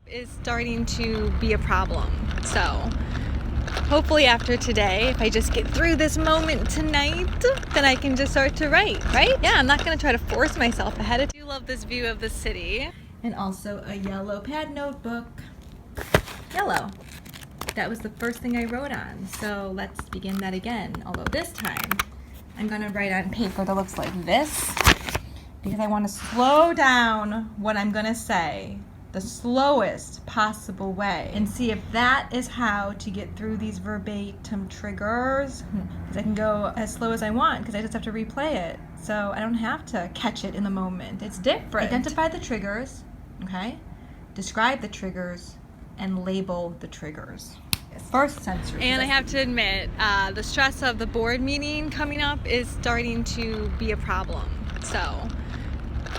Is starting to be a problem. So hopefully after today, if I just get through this moment tonight, then I can just start to write, right? Yeah, I'm not gonna try to force myself ahead. I do love this view of the city. And also a yellow pad notebook. Yellow. That was the first thing I wrote on. So let's begin that again. Although this time, I'm gonna write on paper that looks like this because I wanna slow down what I'm gonna say the slowest possible way and see if that is how to get through these verbatim triggers, because I can go as slow as I want because I just have to replay it, so I don't have to catch it in the moment. It's different. Identify the triggers, okay, describe the triggers, and label the triggers. First sensory. And I have to admit, the stress of the board meeting coming up is starting to be a problem. So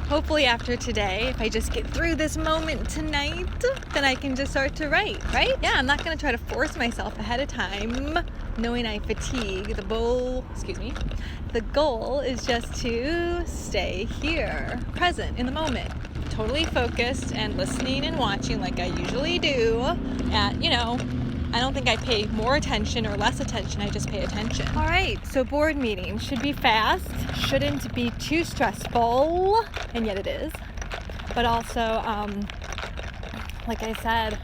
hopefully after today, if I just get through this moment tonight, then I can just start to write, right? Yeah, I'm not gonna try to force myself ahead of time, knowing I fatigue. The goal is just to stay here, present in the moment, totally focused and listening and watching like I usually do. I don't think I pay more attention or less attention, I just pay attention. All right, so board meeting should be fast, shouldn't be too stressful, and yet it is. But also, like I said,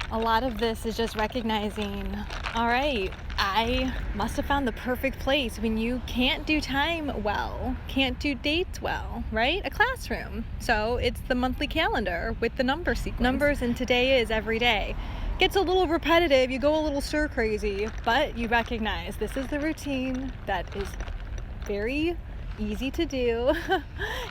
a lot of this is just recognizing, all right, I must have found the perfect place when you can't do time well, can't do dates well, right? A classroom. So it's the monthly calendar with the number sequence. Numbers, and today is every day. Gets a little repetitive, you go a little stir crazy, but you recognize this is the routine that is very easy to do.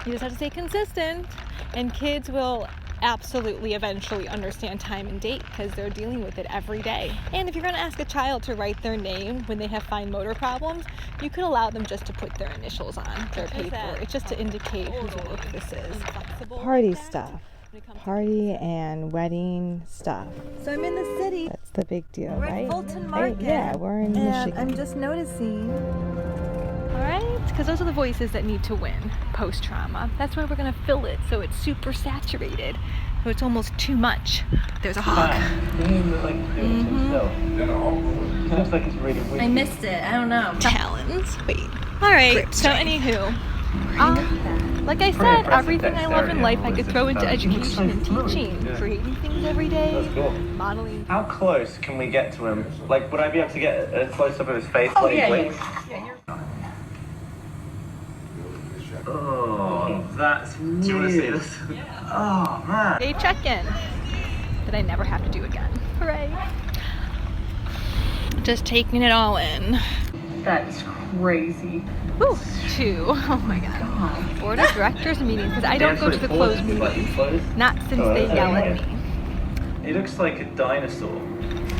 You just have to stay consistent, and kids will absolutely eventually understand time and date because they're dealing with it every day. And if you're going to ask a child to write their name when they have fine motor problems, you could allow them just to put their initials on their paper. It's just to indicate whose work this is. Party stuff. Party and wedding stuff. So I'm in the city. That's the big deal, We're right? at Fulton Market. Yeah, we're in Michigan. I'm just noticing. All right, because those are the voices that need to win post-trauma. That's why we're gonna fill it so it's super saturated, so it's almost too much. There's a hawk. Looks like it's really weird. I missed it. I don't know. Talons. Wait. All right. So anywho. Like I said, everything I love in life I could throw into education and teaching, creating things every day, modeling. How close can we get to him? Like, would I be able to get a close up of his face? Oh, Oh, that's weird. Do you want to see this? Yeah. Oh, man. Day check-in that I never have to do again. Hooray. Just taking it all in. That's crazy. Woo, 2. Oh my god. Board of directors meeting, because I don't go to the closed meetings. Not since they yell at me. He looks like a dinosaur.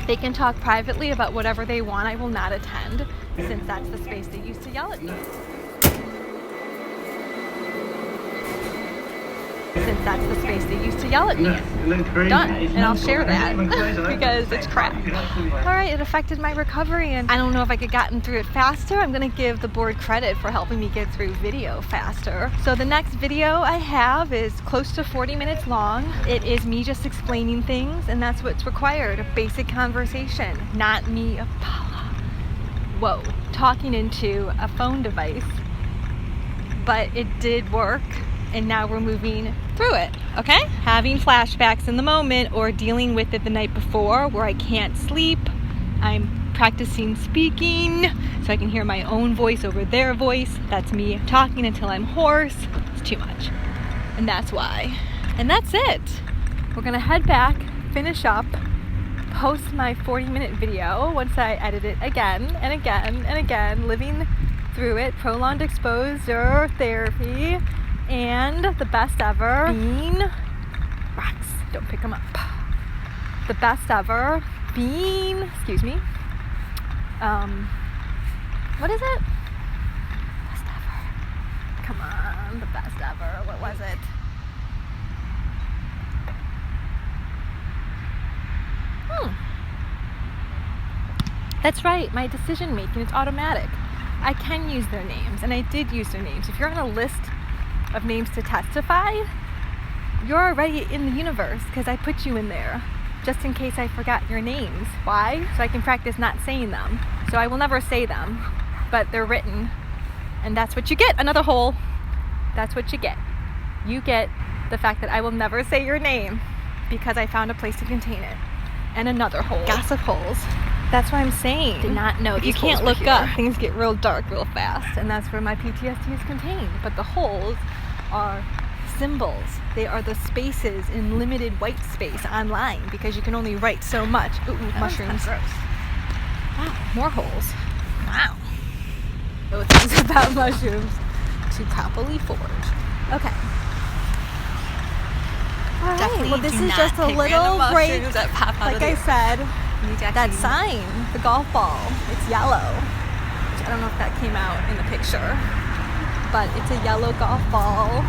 They can talk privately about whatever they want. I will not attend, since that's the space they used to yell at me. Since that's the space they used to yell at me. Done. And I'll share that because it's crap. Alright, it affected my recovery, and I don't know if I could have gotten through it faster. I'm going to give the board credit for helping me get through video faster. So the next video I have is close to 40 minutes long. It is me just explaining things, and that's what's required. A basic conversation, not me talking into a phone device. But it did work. And now we're moving through it, okay? Having flashbacks in the moment or dealing with it the night before where I can't sleep. I'm practicing speaking so I can hear my own voice over their voice. That's me talking until I'm hoarse. It's too much. And that's why. And that's it. We're gonna head back, finish up, post my 40-minute video once I edit it again and again and again, living through it, prolonged exposure therapy. And the best ever being rocks. Don't pick them up. The best ever being, what is it? Best ever. Come on, the best ever. What was it? That's right, my decision making, it's automatic. I can use their names, and I did use their names. If you're on a list of names to testify, you're already in the universe because I put you in there just in case I forgot your names. Why? So I can practice not saying them. So I will never say them, but they're written, and that's what you get. Another hole. That's what you get. You get the fact that I will never say your name because I found a place to contain it. And another hole. Gossip holes. That's what I'm saying. Did not know these. You can't look up. Things get real dark real fast, and that's where my PTSD is contained. But the holes are symbols. They are the spaces in limited white space online because you can only write so much. Ooh, mushrooms. Gross. Wow, more holes. Wow. Those things about mushrooms to happily forge. Okay. All right. Well, this is just a little break. Like I said, that sign, the golf ball, it's yellow. Which I don't know if that came out in the picture, but it's a yellow golf ball.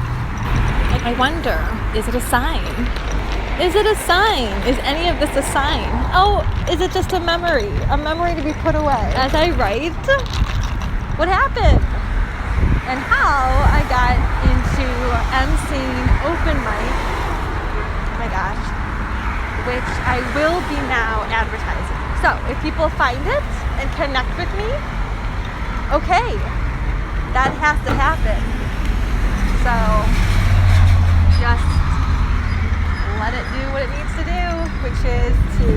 I wonder, is it a sign? Is it a sign? Is any of this a sign? Oh, is it just a memory? A memory to be put away? As I write, what happened? And how I got into emceeing open mic, oh my gosh, which I will be now advertising. So if people find it and connect with me, okay, that has to happen. So just let it do what it needs to do, which is to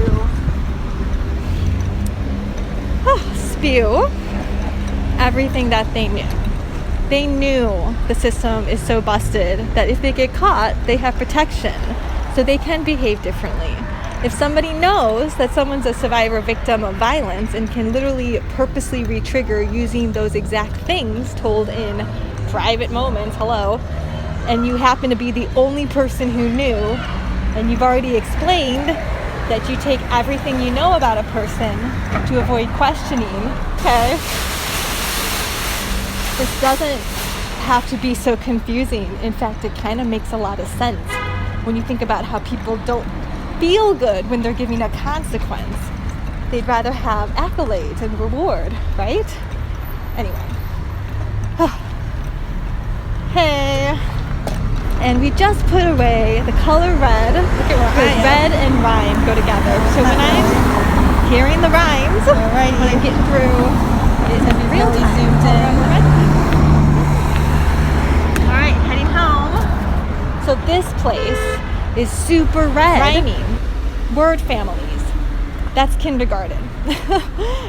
spew everything that they knew. They knew the system is so busted that if they get caught, they have protection, so they can behave differently. If somebody knows that someone's a survivor victim of violence and can literally purposely re-trigger using those exact things told in private moments, hello, and you happen to be the only person who knew, and you've already explained that you take everything you know about a person to avoid questioning, okay, this doesn't have to be so confusing. In fact, it kind of makes a lot of sense when you think about how people don't feel good when they're giving a consequence. They'd rather have accolades and reward, right? Anyway. Hey. And we just put away the color red. Look at where red and rhyme go together. So when I'm hearing the rhymes, when I'm getting through, it is real time. Zoomed in. All right, heading home. So this place is super red. Rhyming. Word families. That's kindergarten.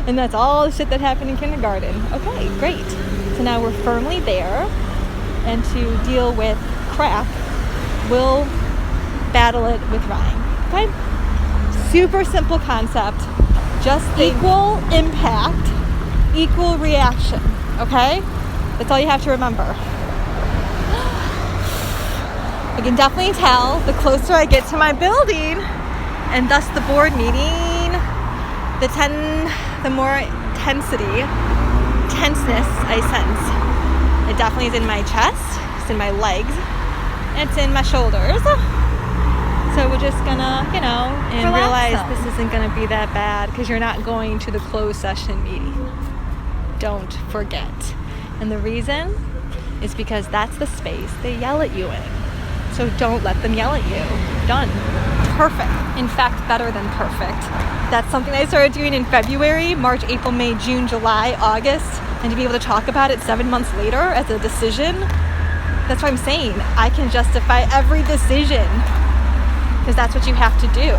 And that's all the shit that happened in kindergarten. Okay, great. So now we're firmly there. And to deal with crap, we'll battle it with rhyme. Okay? Super simple concept. Just equal impact, equal reaction. Okay? That's all you have to remember. I can definitely tell the closer I get to my building, and thus the board meeting, the more tenseness I sense. It definitely is in my chest, it's in my legs, and it's in my shoulders. So we're just gonna, and realize this isn't gonna be that bad because you're not going to the closed session meeting. Don't forget. And the reason is because that's the space they yell at you in. So don't let them yell at you. Done. Perfect. In fact, better than perfect. That's something I started doing in February, March, April, May, June, July, August. And to be able to talk about it 7 months later as a decision, that's what I'm saying. I can justify every decision because that's what you have to do.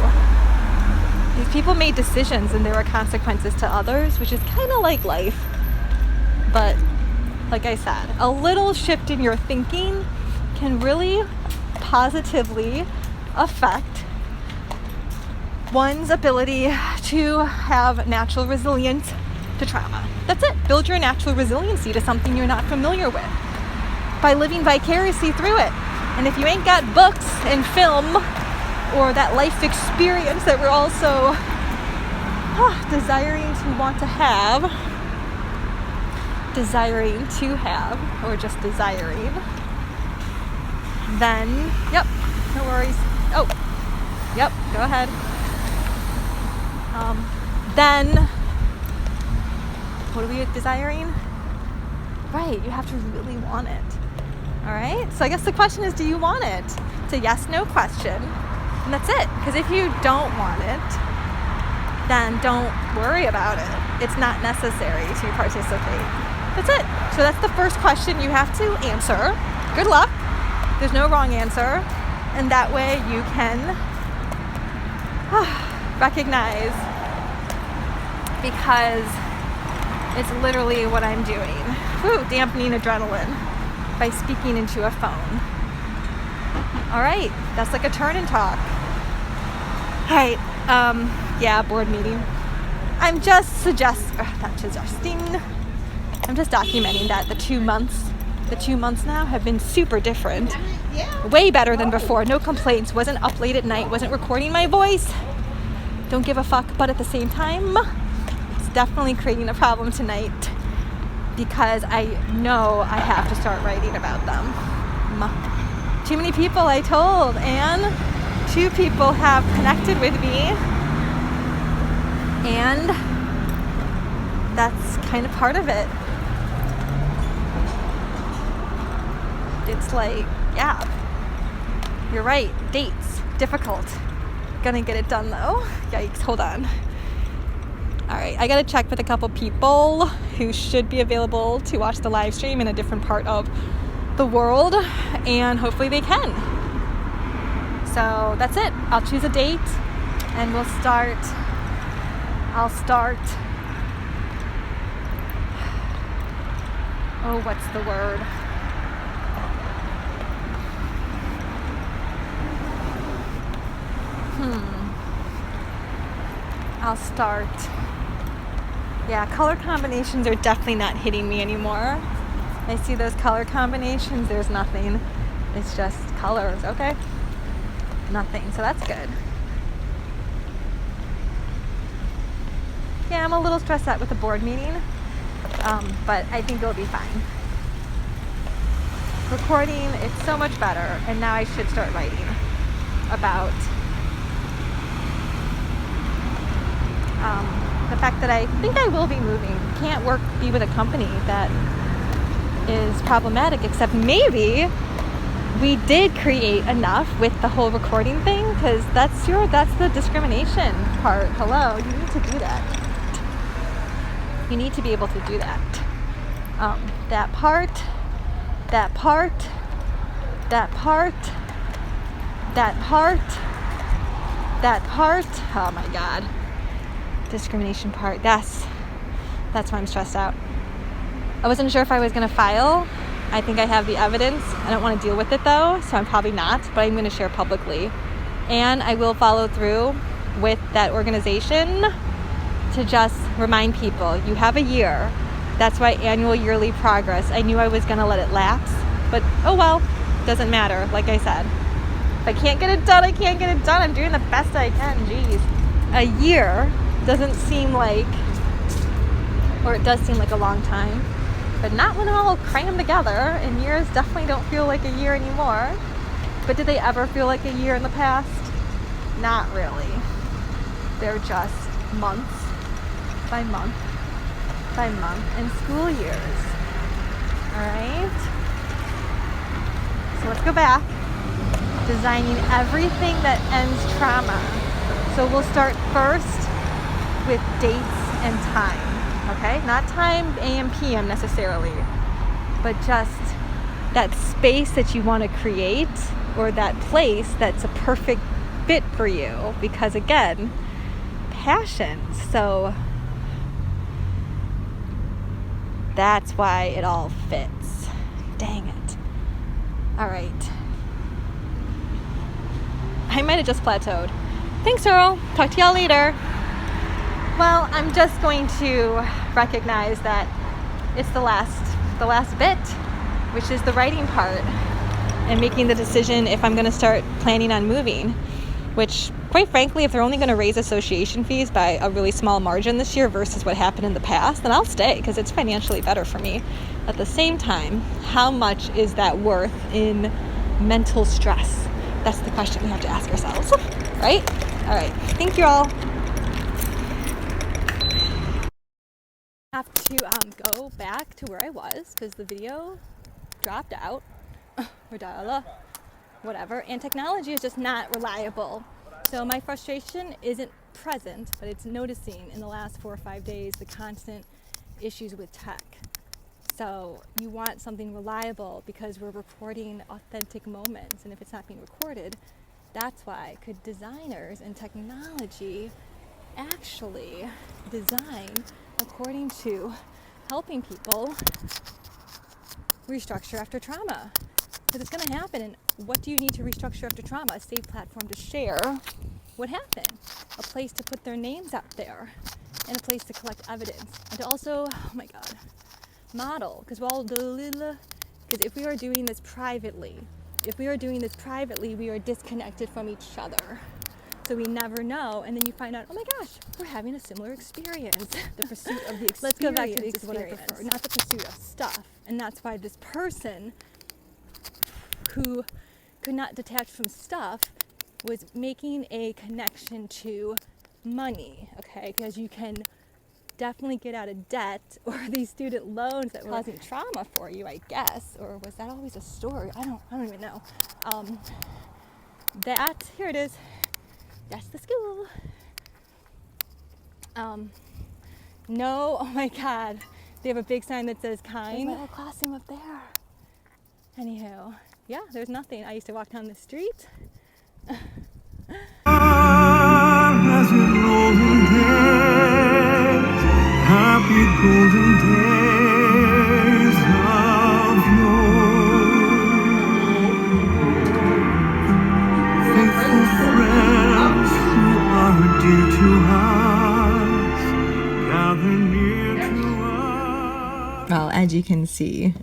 These people made decisions and there were consequences to others, which is kind of like life. But like I said, a little shift in your thinking can really positively affect one's ability to have natural resilience to trauma. That's it. Build your natural resiliency to something you're not familiar with by living vicariously through it. And if you ain't got books and film or that life experience that we're also desiring to have, or just desiring, then, yep, no worries. Oh, yep, go ahead. Then, what are we desiring? Right, you have to really want it. All right, so I guess the question is, do you want it? It's a yes/no question, and that's it. Because if you don't want it, then don't worry about it. It's not necessary to participate. That's it. So that's the first question you have to answer. Good luck. There's no wrong answer. And that way you can recognize, because it's literally what I'm doing. Dampening adrenaline by speaking into a phone. All right, that's like a turn and talk. All right, board meeting. I'm just I'm just documenting that the 2 months now have been super different. Way better than before. No complaints. Wasn't up late at night. Wasn't recording my voice. Don't give a fuck. But at the same time, it's definitely creating a problem tonight, because I know I have to start writing about them. Too many people I told, and 2 people have connected with me, and that's kind of part of it. It's like, yeah, you're right, dates, difficult. Gonna get it done though. Yikes, hold on. All right, I gotta check with a couple people who should be available to watch the live stream in a different part of the world, and hopefully they can. So that's it. I'll choose a date and I'll start. Oh, what's the word? I'll start. Yeah, color combinations are definitely not hitting me anymore. I see those color combinations, there's nothing. It's just colors, okay? Nothing, so that's good. Yeah, I'm a little stressed out with the board meeting, but I think it'll be fine. Recording, it's so much better, and now I should start writing about the fact that I think I will be moving. Can't be with a company that is problematic, except maybe we did create enough with the whole recording thing, because that's the discrimination part. Hello, you need to do that. You need to be able to do that. That part, oh my God. Discrimination part, that's why I'm stressed out. I wasn't sure if I was gonna file. I think I have the evidence. I don't want to deal with it though, so I'm probably not, but I'm gonna share publicly. And I will follow through with that organization to just remind people, you have a year. That's why annual yearly progress. I knew I was gonna let it lapse, but oh well, doesn't matter, like I said. If I can't get it done, I can't get it done. I'm doing the best I can, geez. A year doesn't seem like, or it does seem like a long time, but not when all crammed together, and years definitely don't feel like a year anymore. But did they ever feel like a year in the past? Not really. They're just months by month by month and school years. All right? So let's go back. Designing everything that ends trauma. So we'll start first with dates and time, okay? Not time AM, PM necessarily, but just that space that you want to create, or that place that's a perfect fit for you, because again, passion. So that's why it all fits. Dang it. All right. I might have just plateaued. Thanks, Earl. Talk to y'all later. Well, I'm just going to recognize that it's the last bit, which is the writing part, and making the decision if I'm going to start planning on moving, which, quite frankly, if they're only going to raise association fees by a really small margin this year versus what happened in the past, then I'll stay, because it's financially better for me. At the same time, how much is that worth in mental stress? That's the question we have to ask ourselves, right? All right. Thank you all. I have to go back to where I was because the video dropped out. or dial whatever, and technology is just not reliable. So my frustration isn't present, but it's noticing in the last 4 or 5 days the constant issues with tech. So you want something reliable because we're recording authentic moments, and if it's not being recorded, that's why. Could designers and technology actually design according to helping people restructure after trauma? Because it's going to happen. And what do you need to restructure after trauma? A safe platform to share what happened, a place to put their names out there, and a place to collect evidence, and to also, oh my God, model. Because if we are doing this privately, we are disconnected from each other. So we never know, and then you find out, oh my gosh, we're having a similar experience. The pursuit of the experience. Let's go back to the experience, is what I prefer, not the pursuit of stuff. And that's why this person who could not detach from stuff was making a connection to money, okay? Because you can definitely get out of debt or these student loans that were causing trauma for you, I guess. Or was that always a story? I don't even know. Here it is. That's the school. No, oh my God. They have a big sign that says kind. There's my little classroom up there. Anywho, yeah, there's nothing. I used to walk down the street. Happy golden days of yore. Faithful friends who are dear to us, gather near to us. Well, as you can see.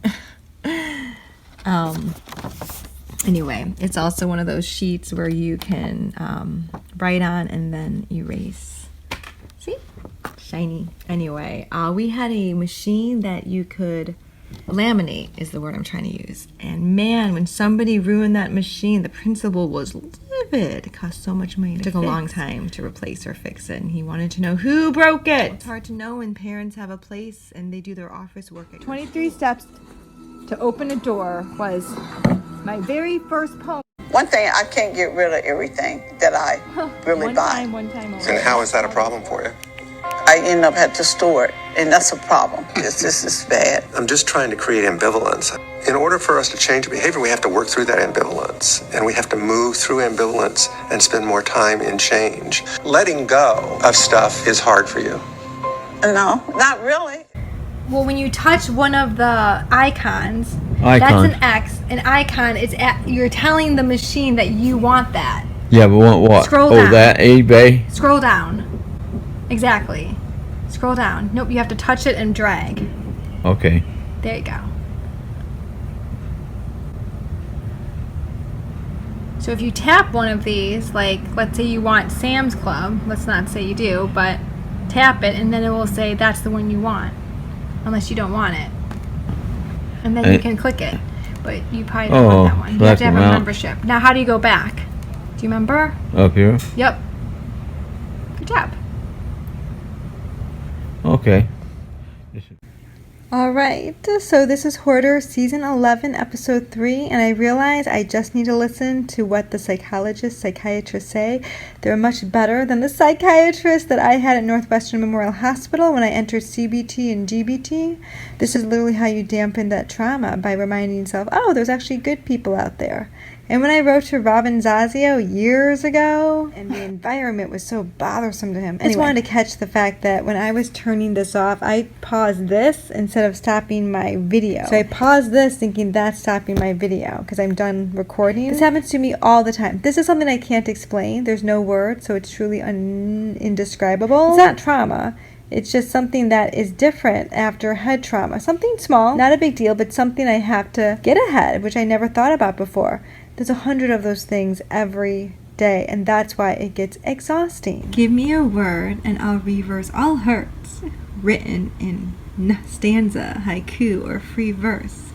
Anyway, it's also one of those sheets where you can write on and then erase. See? Shiny. Anyway, we had a machine that you could laminate, is the word I'm trying to use. And man, when somebody ruined that machine, the principal was livid. It cost so much money. It took a long time to replace or fix it, and he wanted to know who broke it. It's hard to know when parents have a place and they do their office work. 23 steps to open a door was my very first poem. One thing, I can't get rid of everything that I really buy. One time only. And how is that a problem for you? I end up having to store it, and that's a problem. This is bad. I'm just trying to create ambivalence. In order for us to change behavior, we have to work through that ambivalence, and we have to move through ambivalence and spend more time in change. Letting go of stuff is hard for you. No, not really. Well, when you touch one of the icons, that's an X. An icon is you're telling the machine that you want that. Yeah, but want what? Scroll down. That eBay. Scroll down. Exactly. Scroll down. Nope, you have to touch it and drag. Okay. There you go. So if you tap one of these, like let's say you want Sam's Club, let's not say you do, but tap it and then it will say that's the one you want. Unless you don't want it. And then you can click it. But you probably don't want that one. You have to have a membership. Now how do you go back? Do you remember? Up here? Yep. Good job. Okay. All right, so this is Hoarder Season 11, Episode 3, and I realize I just need to listen to what the psychiatrists say. They're much better than the psychiatrists that I had at Northwestern Memorial Hospital when I entered CBT and GBT. This is literally how you dampen that trauma, by reminding yourself, oh, there's actually good people out there. And when I wrote to Robin Zazio years ago, and the environment was so bothersome to him, I just wanted to catch the fact that when I was turning this off, I paused this instead of stopping my video. So I paused this thinking that's stopping my video because I'm done recording. This happens to me all the time. This is something I can't explain. There's no word, so it's truly indescribable. It's not trauma. It's just something that is different after head trauma. Something small, not a big deal, but something I have to get ahead, which I never thought about before. There's 100 of those things every day, and that's why it gets exhausting. Give me a word, and I'll reverse all hurts, written in stanza, haiku, or free verse.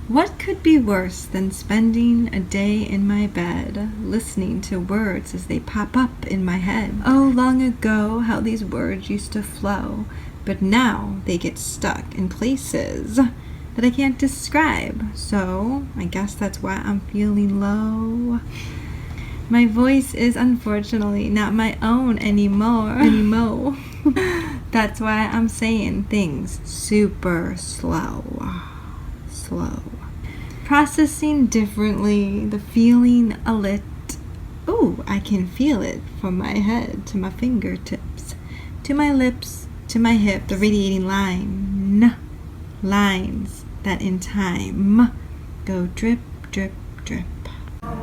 What could be worse than spending a day in my bed, listening to words as they pop up in my head? Oh, long ago, how these words used to flow, but now they get stuck in places that I can't describe. So I guess that's why I'm feeling low. My voice is unfortunately not my own anymore. That's why I'm saying things super slow. Processing differently, the feeling a lit. Ooh, I can feel it from my head to my fingertips, to my lips, to my hip, the radiating lines that in time go drip, drip, drip. All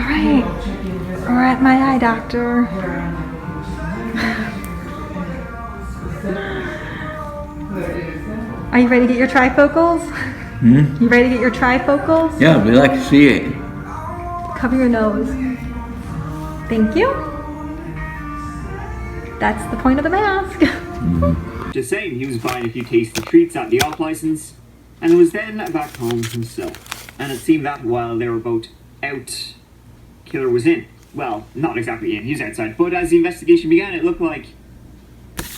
right, we're at my eye doctor. Are you ready to get your trifocals? You ready to get your trifocals? Yeah, we like to see it. Cover your nose. Thank you. That's the point of the mask. Just saying, he was buying a few tasty treats at the off license, and was then back home himself. And it seemed that while they were both out, Killer was in. Well, not exactly in, he was outside, but as the investigation began, it looked like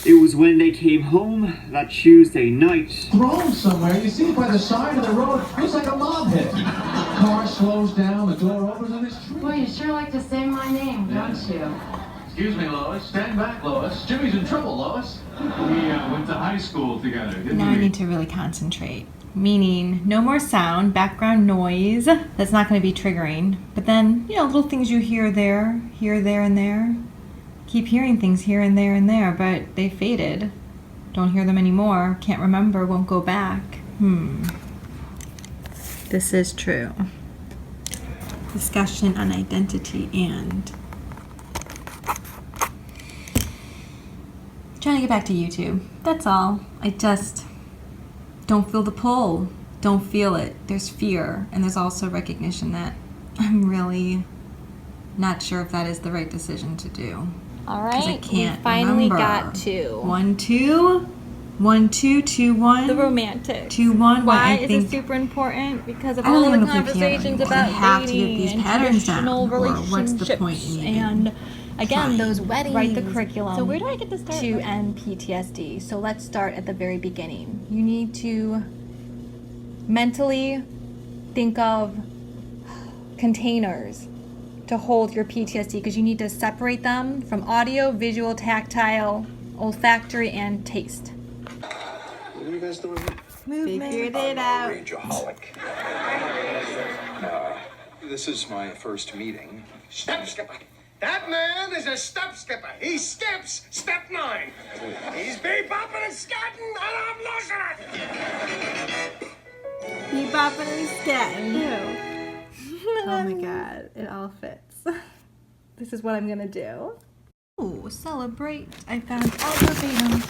it was when they came home that Tuesday night. Thrown somewhere, you see it by the side of the road, looks like a mob hit. Car slows down, the door opens, and it's true. Boy, you sure like to say my name, don't you? Excuse me, Lois. Stand back, Lois. Jimmy's in trouble, Lois. We went to high school together, didn't Now we? I need to really concentrate. Meaning, no more sound, background noise. That's not going to be triggering. But then, little things you hear, there, and there. Keep hearing things here and there, but they faded. Don't hear them anymore. Can't remember, won't go back. This is true. Discussion on identity and... trying to get back to YouTube. That's all. I just don't feel the pull. Don't feel it. There's fear, and there's also recognition that I'm really not sure if that is the right decision to do. All 'Cause I right, can't we finally remember. got to 1 2 1 2 2 1 the romantic. 2 1. Why I is think it super important? Because of I don't all the even know if we can conversations anymore. about We have to get dating these and patterns down, traditional or relationships what's the point in even and again trying? those weddings. Write the curriculum. So where do I get to start to with? end PTSD? So let's start at the very beginning. You need to mentally think of containers to hold your PTSD because you need to separate them from audio, visual, tactile, olfactory, and taste. What are you guys doing here? Figured it out. Rageaholic. This is my first meeting. Step skipper. That man is a step skipper. He skips step 9. He's bebopping and scatting, and I'm losing it. Bebopping and scatting. Oh my god, it all fits. This is what I'm gonna do. Ooh, celebrate. I found all verbatim.